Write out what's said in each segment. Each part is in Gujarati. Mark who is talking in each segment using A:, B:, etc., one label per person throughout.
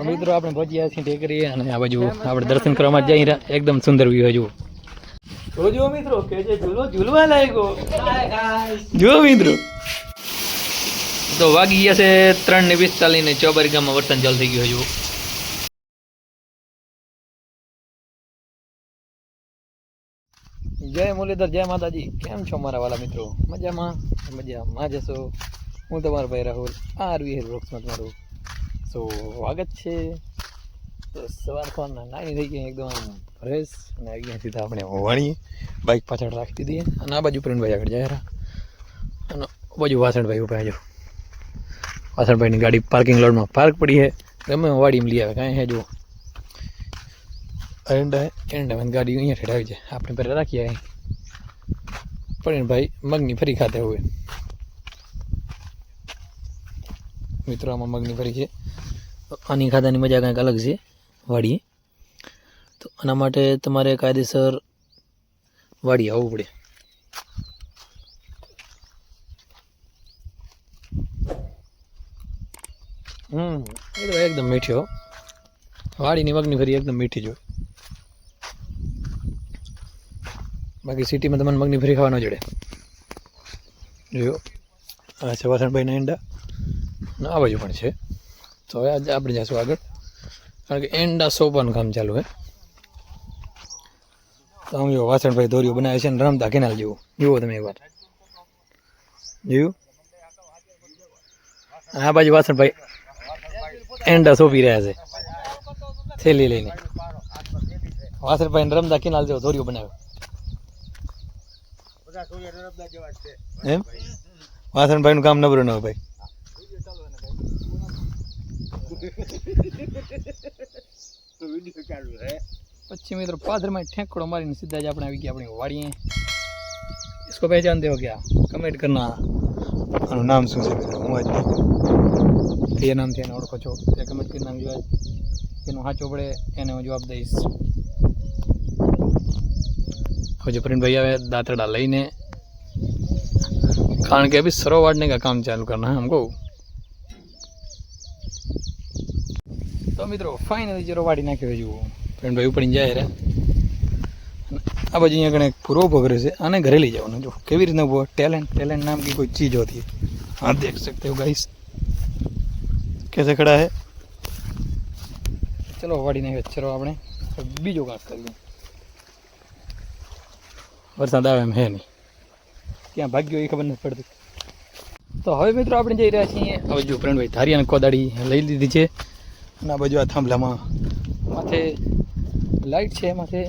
A: મિત્રો આપણે પહોંચી ગયા છીએ ટેકરી અને આ બાજુ આપણે દર્શન કરવા જઈ રહ્યા. એકદમ સુંદર વ્યૂ જુઓ. જો મિત્રો કે જે ઝૂલો ઝૂલવા લાગ્યો જો મિત્રો. તો વાગી ગયા છે 3:45 ને ચોબારી ગામમાં વરસાદ ચાલુ થઈ ગયો. જુઓ જય મુરલીધર, જય માતાજી. કેમ છો મારા વાલા મિત્રો? મજામાં જશો. હું તમારો ભાઈ રાહુલ આરવી બ્લોગ્સમાં તમારું સ્વાગત છે. તો સવાર નાની થઈ ગઈ એકદમ ફ્રેશ અને અહીંયા સીધા આપણે વાણીએ બાઇક પાછળ રાખી દીધી અને આ બાજુ પ્રવીણભાઈ આગળ જાય અને બાજુ વાસણભાઈ ઉભા જો. વાસણભાઈની ગાડી પાર્કિંગ લોટમાં પાર્ક પડી છે. ગમે વાડીમાં લઈ આવે કાંઈ હે જો એરંડા ગાડી અહીંયા ઠેડાવી જાય. આપણે પહેલાં રાખીએ અહીં પ્રવીણભાઈ મગની ફરી ખાતે હોય. મિત્રો આમાં મગની ફરી છે. આની ખાધાની મજા કંઈક અલગ છે વાડીએ. તો આના માટે તમારે કાયદેસર વાડી આવવું પડે. એ તો એકદમ મીઠી હો. વાડીની મગની ફરી એકદમ મીઠી જો. બાકી સિટીમાં તમને મગની ફરી ખાવા ન જડે. જો આ છે વાસણભાઈના એંડા અને આ બાજુ પણ છે. તો હવે આજે આપણે જઈશું આગળ, કારણ કે એંડા સોંપવાનું કામ ચાલુ છે. તો આમ જો વાસણભાઈ દોરીઓ બનાવે છે ને રમતા કેનાલ જેવું. જુઓ તમે એકવાર જોયું. આ બાજુ વાસણભાઈ એંડા સોંપી રહ્યા છે થેલી લઈને. વાસણભાઈ રમતા કેનાલ જેવો દોરીઓ બનાવ્યો એમ. વાસણભાઈ નું કામ નબળું ન હોય ભાઈ. પછી મિત્રો પાદરમાં ઠેકડો મારીને સીધા જ આપણે આવી ગયા આપણી વાડીએ. इसको पहचानते हो क्या? कमेंट करना. આનું નામ શું છે મિત્રો? હું જ એ નામથી એને ઓળખો છો તે કમેન્ટ કરી નામ જોવાય. એનું સાચો પડે એને હું જવાબ દઈશ. હવે प्रवीणभाई આવે દાંતરડા લઈને, કારણ કે अभी सरो वाड़ने का काम चालू करना है हमको. તો મિત્રો ફાઇનલી જરો વાડી નાખ્યો જુઓ. પ્રવીણભાઈ ઉપડીને જાય રે. આ બાજુ અહીંયા કણે પૂરો ઉભો કર્યો છે. આને ઘરે લઈ જવાનું. જો કેવી રીતના ઉભો. ટેલેન્ટ नाम की कोई चीज़ होती है. हाँ देख सकते हो गाइस कैसे खड़ा है. चलो वाड़ी नाખ્યો. ચલો આપણે બીજો કામ કરીએ. વરસાદ આવે એમ હે નહીં, ક્યાં ભાગ્યો એ ખબર નથી પડતી. તો હવે મિત્રો આપણે જઈ રહ્યા છીએ. હવે જો પ્રવીણભાઈ ધારિયાને કોદાળી લઈ લીધી છે અને આ બાજુ આ થાંભલામાં માથે લાઇટ છે, માથે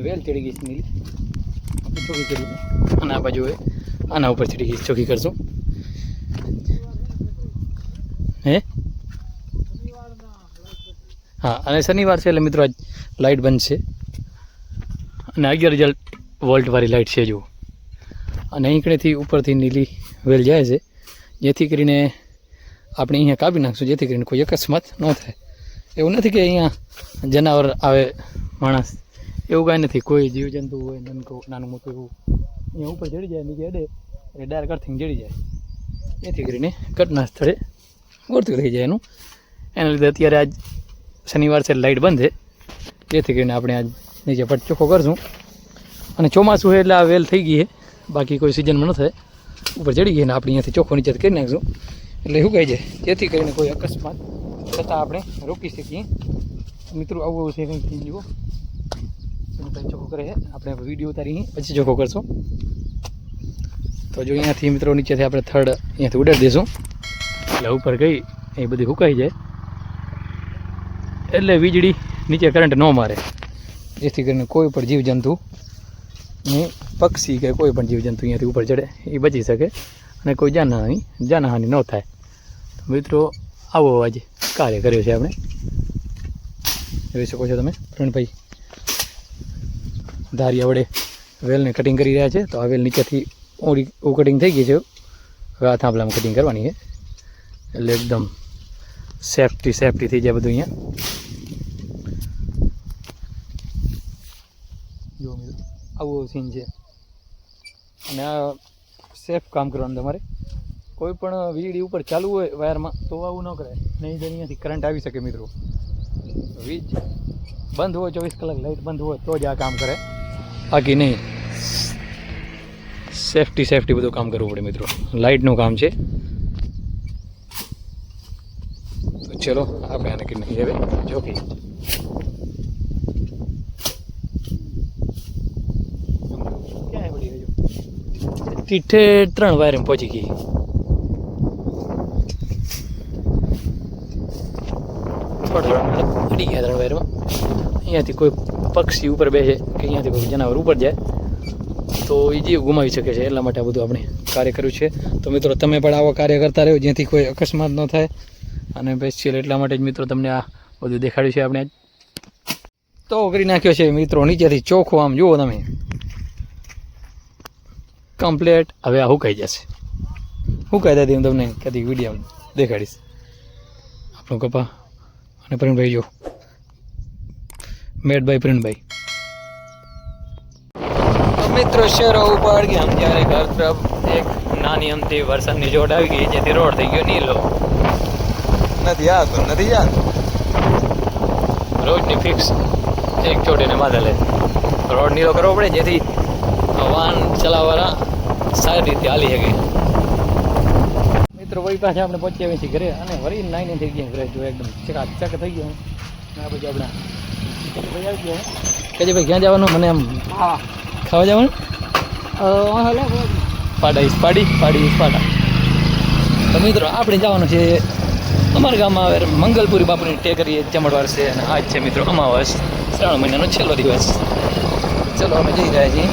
A: વેલ ચડી ગઈ છે નીલી, ચોખ્ખી કરી. અને આ બાજુ આના ઉપર ચડી ગઈ, ચોખ્ખી કરશું. હે હા, અને શનિવાર છે એટલે મિત્રો આજ લાઇટ બંધ છે. અને 11 વોલ્ટવાળી લાઇટ છે જુઓ. અને અહીં કણેથી ઉપરથી નીલી વેલ જાય છે, જેથી કરીને આપણે અહીંયા કાપી નાખશું, જેથી કરીને કોઈ અકસ્માત ન થાય. એવું નથી કે અહીંયા જનાવર આવે, માણસ, એવું કાંઈ નથી. કોઈ જીવજંતુ હોય નાનું મોટું એવું અહીંયા ઉપર ચડી જાય, નીચે અડે એટલે ડાયરેક્ટ અર્થિંગ જડી જાય, જેથી કરીને ઘટના સ્થળે મૃત્યુ થઈ જાય એનું. એના લીધે અત્યારે આજ શનિવાર છે લાઇટ બંધ છે, જેથી કરીને આપણે આજ નીચે પટ ચોખ્ખો કરશું. અને ચોમાસું છે એટલે આ વેલ થઈ ગઈ છે, બાકી કોઈ સિઝનમાં ન થાય. ઉપર ચડી ગઈ ને આપણે અહીંયાથી ચોખ્ખો નીચે કરી નાખશું એટલે શું કહે છે, જેથી કરીને કોઈ અકસ્માત છતાં આપણે રોકી શકીએ. મિત્રો આવું છે કંઈક થઈ જુઓ. ચોખ્ખો કરે છે, આપણે વિડીયો ઉતારી પછી ચોખ્ખો કરશું. તો જો અહીંયાથી મિત્રો નીચેથી આપણે થર્ડ અહીંયાથી ઉડાડી દઈશું એટલે ઉપર ગઈ એ બધી સુકાઈ જાય, એટલે વીજળી નીચે કરંટ ન મારે, જેથી કરીને કોઈ પણ જીવજંતુ ને પક્ષી કે કોઈ પણ જીવજંતુ અહીંયાથી ઉપર ચડે એ બચી શકે અને કોઈ જાનહાનિ ન થાય. તો મિત્રો આવો આજે કાર્ય કર્યો છે આપણે, જોઈ શકો છો તમે. પ્રવીણભાઈ ધારિયા વડે વેલને કટિંગ કરી રહ્યા છે. તો આ વેલ નીચેથી કટિંગ થઈ ગઈ છે. હવે આ થાંભલામાં કટિંગ કરવાની છે એટલે એકદમ સેફટી થઈ જાય બધું. અહીંયા જો મિત્રો આવો સીન છે અને આ સેફ કામ કરવાનું તમારે. કોઈ પણ વીજળી ઉપર ચાલુ હોય વાયરમાં તો આવું ન કરાય, નહીં તો અહીંયાથી કરંટ આવી શકે મિત્રો. વીજ બંધ હોય 24 કલાક લાઇટ બંધ હોય તો જ આ કામ કરે, બાકી નહીં. સેફટી બધું કામ કરવું પડે મિત્રો, લાઇટનું કામ છે. તો ચલો આપણે આને કે નહીં હવે જોકી તીઠે 3 વાયરમાં પહોંચી ગઈ. અડી ગયા 3 વાયરમાં. અહીંયાથી કોઈ પક્ષી ઉપર બેસે કે અહીંયાથી કોઈ જનાવર ઉપર જાય તો એ જીવ ગુમાવી શકે છે, એટલા માટે આ બધું આપણે કાર્ય કર્યું છે. તો મિત્રો તમે પણ આવા કાર્ય કરતા રહ્યો જેથી કોઈ અકસ્માત ન થાય. અને સ્પેશિયલ એટલા માટે જ મિત્રો તમને આ બધું દેખાડ્યું છે આપણે. તો કરી નાખ્યો છે મિત્રો નીચેથી ચોખ્ખો, આમ જુઓ તમે કમ્પ્લેટ. હવે આ હુકાઈ જશે, હુકાઈ દાદી હું તમને કદી વિડીયો દેખાડીશ. આપણો કપા અને પ્રવીણભાઈ જો મેડ બાય પ્રવીણભાઈ. મિત્રો શહેરો ઉપર ગયા ત્યારે ઘર તરફ એક નાની અમથી વરસાદની જોડ આવી ગઈ, જેથી રોડ થઈ ગયો નીલો. નથી આવતો, નથી યાર રોજની ફિક્સ એક ચોટીને માથે લે રોડ નીલો કરવો પડે, જેથી વાહન ચલાવવાળા સારી રીતે હાલી શકે. મિત્રો વળી પાસે આપણે પહોંચી આવીએ છીએ ઘરે, અને વળી 9 થઈ ગયા ઘરે. જો એકદમ ચકાચક થઈ ગયો. આ બધું આપણા ભાઈ આવી ગયા કે જે ભાઈ ક્યાં જવાનું? મને આમ ખાવા જવાનું પાડા. તો મિત્રો આપણે જવાનું છે અમારા ગામમાં. હવે મંગલપુરી બાપુની ટેકરીએ ચમડવાર છે, અને આજ છે મિત્રો અમાવસ, શ્રાવણ મહિનાનો છેલ્લો દિવસ. ચલો અમે જઈ રહ્યા છીએ.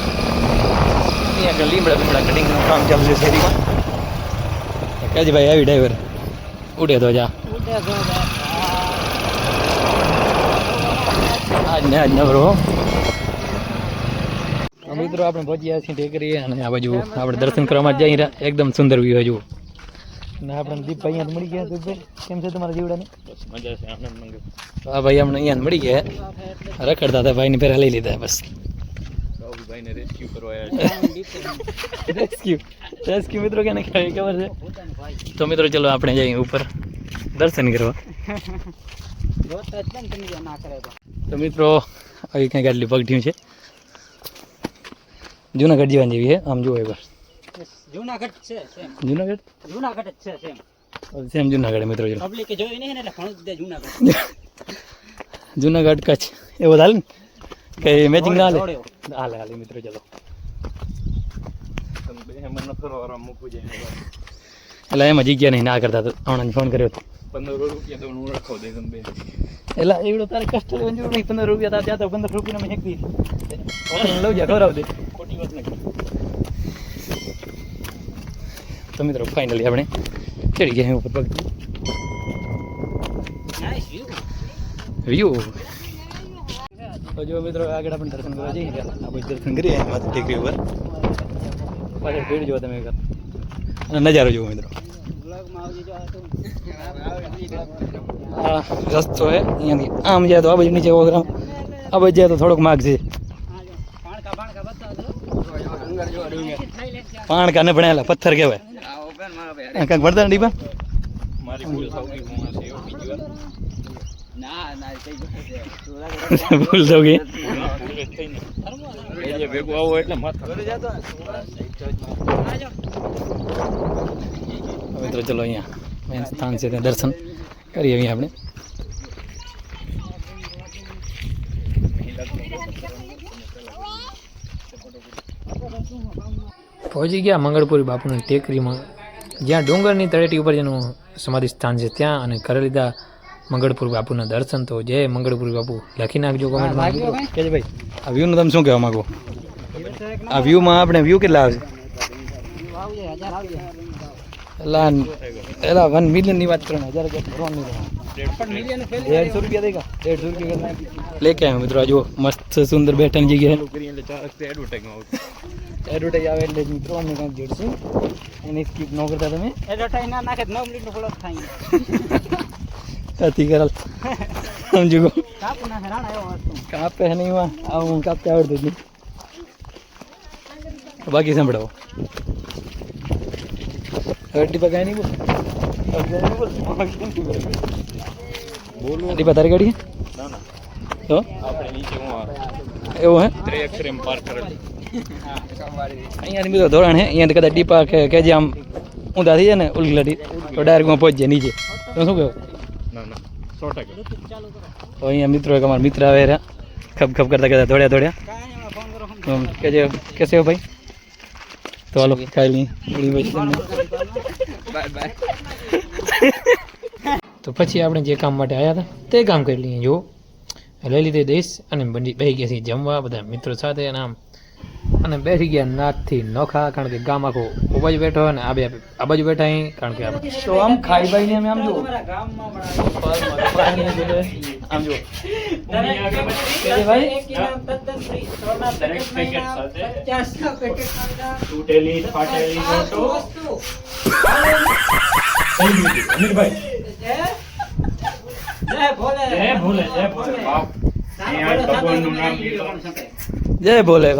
A: અહીંયા આગળ લીમડા કટિંગનું કામ ચાલુ છે શેરીમાં. કાજી ભાઈ આવી ડ્રાઈવર ઉડે તો જા આજ નવરો. મિત્રો આપણે પહોંચ્યા છીએ ટેકરીએ, અને આ બાજુ આપણે દર્શન કરવામાં જઈ રહ્યા. એકદમ સુંદર વ્યૂ હજુ. અને આપણે દીપભાઈ અહીંયા મળી ગયા. દીપભાઈ કેમ છે તમારા જીવડાને? મજા છે, આનંદ મંગળ. હા ભાઈ અમને અહીંયા મળી ગયા, રખડતા હતા, ભાઈને પહેલા લઈ લીધા બસ. ભાઈને રેસ્ક્યુ કરવા રેસ્ક્યુ મિત્રો કેને કહેવાય ખબર છે? તો મિત્રો ચલો આપણે જઈએ ઉપર દર્શન કરવા. તો મિત્રો આવી કંઈક આટલી પગઢિયું છે. જુનાગઢ જીવન જેવી છે આમ જુઓ એકવાર. જુનાગઢ છે સેમ જુનાગઢ મિત્રો. જુનાગઢ કચ્છ એવો હાલ ને કઈ મેચિંગ ના હાલે મિત્રો. ચલો એટલે એમાં જગ્યા નહીં ના કરતા, તો હમણાં ફોન કર્યો હતો. 15 રૂપિયા તો હું રાખો દે તમે એટલે એવડો તારે કષ્ટ લેવાની જરૂર નહીં. 15 રૂપિયા તાર ત્યાં તો 15 રૂપિયા મેં હેકી લઉં જા ખવડાવ દે, ખોટી વાત નહીં. તો મિત્રો ફાઇનલી આપણે ચડી ગયા ઉપર પગ. વ્યૂ તો જો મિત્રો આગળ આપણે દર્શન કરવા જઈએ. આપણે દર્શન કરીએ માથે ટેકરી ઉપર. પાછળ ભીડ જો તમે અને નજારો જુઓ મિત્રો. આ રસ્તો હે અહીંયાથી આમ જાય તો આ બાજુ નીચે ઓગરામ, આ બાજુ જાય તો થોડોક માગ છે. પાણકા ને ભણેલા પથ્થર કહેવાય. કાંઈક ભણતા ડીપા ભૂલ થયું ગઈ. મિત્રો ચલો અહીંયા મેન સ્થાન છે ત્યાં દર્શન કરીએ. અહીંયા આપણે પહોંચી ગયા મંગળપુરી બાપુની ટેકરીમાં, જ્યાં ડુંગરની તળેટી ઉપર જેનું સમાધિ સ્થાન છે ત્યાં. અને કરી લીધા મંગળપુરી બાપુના દર્શન. તો જય મંગળપુરી બાપુ લખી નાખજો કોમેન્ટમાં કે ભાઈ આ વ્યૂનું તમે શું કહેવા માગો? આ વ્યૂમાં આપણે વ્યૂ કેટલા આવે છે? એલા 1 મિલિયનની વાત કરો ને, 1000 150 રૂપિયા દેખા 150 રૂપિયા લે કે આવ્યો મિત્રો. આ જુઓ મસ્ત સુંદર બેઠાની જગ્યા એડવર્ટાઈઝ આવે એટલે મિત્રો અમને કાંઈક જોડશું. એની સ્કીપ ન કરતા તમે. એડવર્ટાઈઝ ના નાખે 9 મિનિટનો ફોલોઅપ થાય. કાતી કરાલ સમજો કાપે નહીં વા આવું કાપતે આવડતું જ નહીં. બાકી સંભળાવો. ડીપા કાંઈ નહીં બોલ ડીપા તારી ગાડી તો એવું હે અહીંયાની બધો ધોરણ હે અહીંયા કદાચ ડીપા કે જે આમ ઊંધા થઈ જાય ને ઉલગી લડી તો ડાયરેક્ટમાં પહોંચી જાય નીચે તો શું કહો તો અહીંયા મિત્રો એક અમારા મિત્ર આવે રહ્યા ખપ ખપ કરતા કરતા દોડ્યા कैसे हो भाई तो हेलो खाई ली તો પછી આપણે જે કામ માટે આવ્યા હતા તે કામ કરી લઈએ જો લઈ લીધે દેશ અને બેસી ગયા છીએ જમવા બધા મિત્રો સાથે અને આમ અને બેસી ગયા નાકથી નોખા કારણ કે ગામ આખો ઓ બાજુ બેઠો અને આ બાજુ બેઠા અહીં કારણ કે તો આમ ખાઈ ભાઈને અમે આમ જો આમ જો જય ભોલે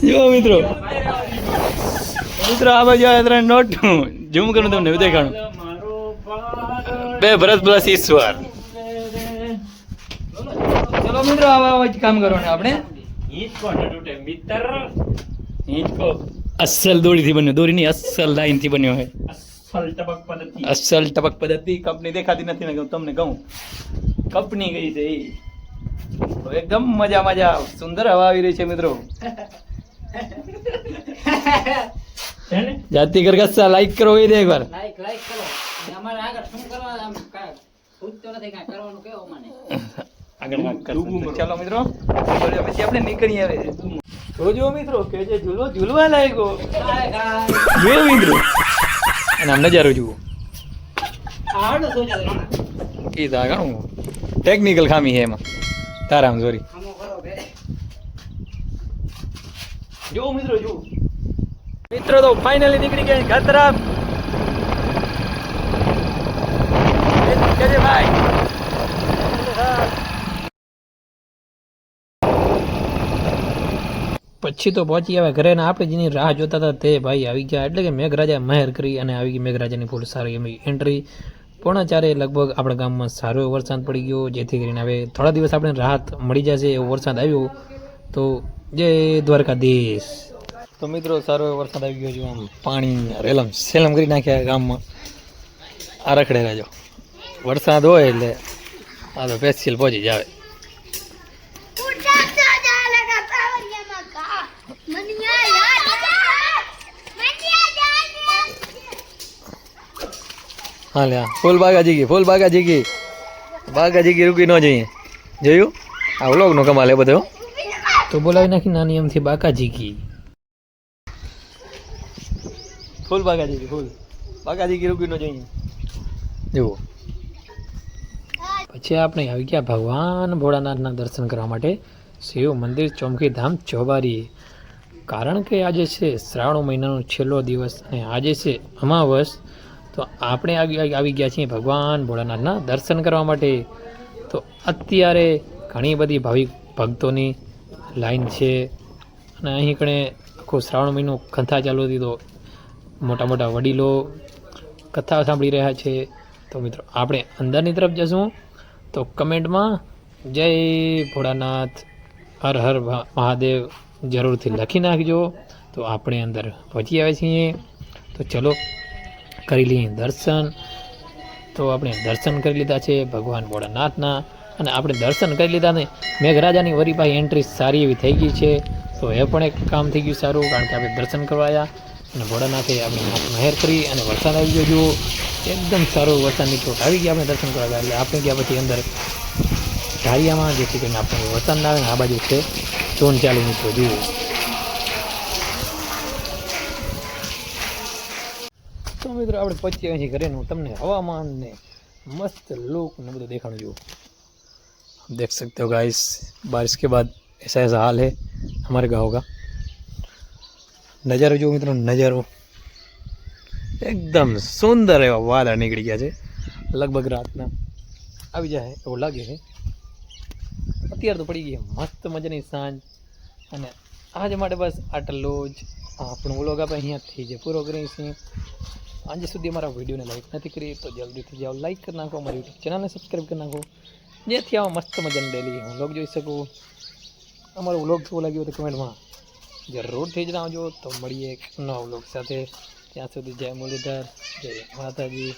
A: જો મિત્રો આ બાજુ આવ્યા નોટું ઝૂમ કરું તમને દેખાણું બે ભરત પ્લસ ઈશ્વર ચલો મિત્રો આવા કામ કરવાનું આપણે અસલ દોરીથી બન્યો દોરીની અસલ લાઈનથી બન્યો છે અસલ ટપક પદ્ધતિ કંપની દેખાતી નથી ને તમને કહું કંપની ગઈ છે તો એકદમ મજા સુંદર હવા આવી રહી છે મિત્રો જાતિ કર કસ્સા લાઈક કરો એ દે એકવાર લાઈક કરો અમારે આગળ શું કરવા આમ પૂછતો નથી કાંઈ કરવાનું કેવો મને આગળ ચાલો મિત્રો પછી આપણે નીકળી આવે જોજો મિત્રો કે જે ઝૂલવા લાગ્યો જો મિત્રો અને આમ નજારો જુઓ એ તો ઘણું ટેકનિકલ ખામી છે એમાં તારામ સોરી જો મિત્રો જો મિત્રો તો ફાઇનલી નીકળી ગયા ઘર તરફ ભાઈ પછી તો પહોંચી આવ્યા ઘરે ને આપણે જેની રાહ જોતા હતા તે ભાઈ આવી ગયા એટલે કે મેઘરાજા મહેર કરી અને આવી ગઈ મેઘરાજાની ફૂલ સારી એમની એન્ટ્રી 3:45 લગભગ આપણા ગામમાં સારો એવો વરસાદ પડી ગયો જેથી કરીને હવે થોડા દિવસ આપણે રાહત મળી જશે એવો વરસાદ આવ્યો તો જય દ્વારકાધીશ તો મિત્રો સારો એવો વરસાદ આવી ગયો છે આમ પાણી રેલમ સેલમ કરી નાખ્યા ગામમાં આ રખડે રહેજો વરસાદ હોય એટલે આ તો પેસ્ટિલ પહોંચી જ આવે हाँ लिया फूल बागाजी की रुकी न जाइए જોયું આ વ્લોગ નો કમાલ એ બધો તો બોલાવી નાખી નાની એમથી બાકાજી કી ફૂલ બાગાજી કી રૂકી ન જોઈએ જુઓ પછી આપણે આવી ગયા ભગવાન ભોળાનાથના દર્શન કરવા માટે શિવ મંદિર ચોમકી ધામ ચોબારી કારણ કે આજે છે શ્રાવણ મહિનાનો છેલ્લો દિવસ અને આજે છે અમાવસ તો આપણે આવી ગયા છીએ ભગવાન ભોળાનાથના દર્શન કરવા માટે તો અત્યારે ઘણી બધી ભાવિક ભક્તોની લાઈન છે અને અહીં કણે આખો શ્રાવણ મહિનો કથા ચાલુ હતી તો મોટા મોટા વડીલો કથા સાંભળી રહ્યા છે તો મિત્રો આપણે અંદરની તરફ જશું તો કમેન્ટમાં જય ભોળાનાથ હર હર મહાદેવ જરૂરથી લખી નાખજો તો આપણે અંદર પહોંચી આવ્યા છીએ તો ચલો કરી લઈએ દર્શન તો આપણે દર્શન કરી લીધા છે ભગવાન ભોળાનાથના અને આપણે દર્શન કરી લીધા ને મેઘરાજાની વરીભાઈ એન્ટ્રી સારી એવી થઈ ગઈ છે તો એ પણ એક કામ થઈ ગયું સારું કારણ કે આપણે દર્શન કરવા આવ્યા અને ભોળાનાથે આપણી હાથ મહેર કરી અને વરસાદ આવી ગયો જુઓ એકદમ સારો વરસાદની ચોટ આવી ગયા આપણે દર્શન કરવા ગયા એટલે આપણે ગયા પછી અંદર ઢારિયામાં જેથી કરીને આપણે વરસાદ ના આવે ને આ બાજુ છે ચોન ચાલુ મિત્રો જુઓ તો મિત્રો આપણે પહોંચી આવ્યા છીએ ઘરે તમને હવામાન ને मस्त लुक ने બધું દેખાણું જુઓ देख सकते हो गाइस बारिश के बाद ऐसा ऐसा हाल है हमारे गाँव का नज़ारो जो मित्रों नज़ारो एकदम सुंदर है वाला निकल गया है लगभग रात ना આવી જાય એવું લાગે છે. અત્યારે તો પડી ગઈ મસ્ત મજાની સાંજ, અને આજ માટે બસ આટલું જ. આપણો વ્લોગ આપણે અહીંયાથી જે પૂરો કરીએ છીએ. આજે સુધી અમારા વિડીયોને લાઈક નથી કરી તો જલ્દીથી જાઓ લાઈક કરી નાખો, અમારી યુટ્યુબ ચેનલને સબસ્ક્રાઈબ કરી નાખો, જેથી આવા મસ્ત મજાનું ડેલી વ્લોગ જોઈ શકું. અમારો વ્લોગ કેવો લાગ્યો તો કમેન્ટમાં જરૂરથી જણાવજો. તો મળીએ એક નવા વ્લોગ સાથે. ત્યાં સુધી જય મુરલીધર, જય માતાજી.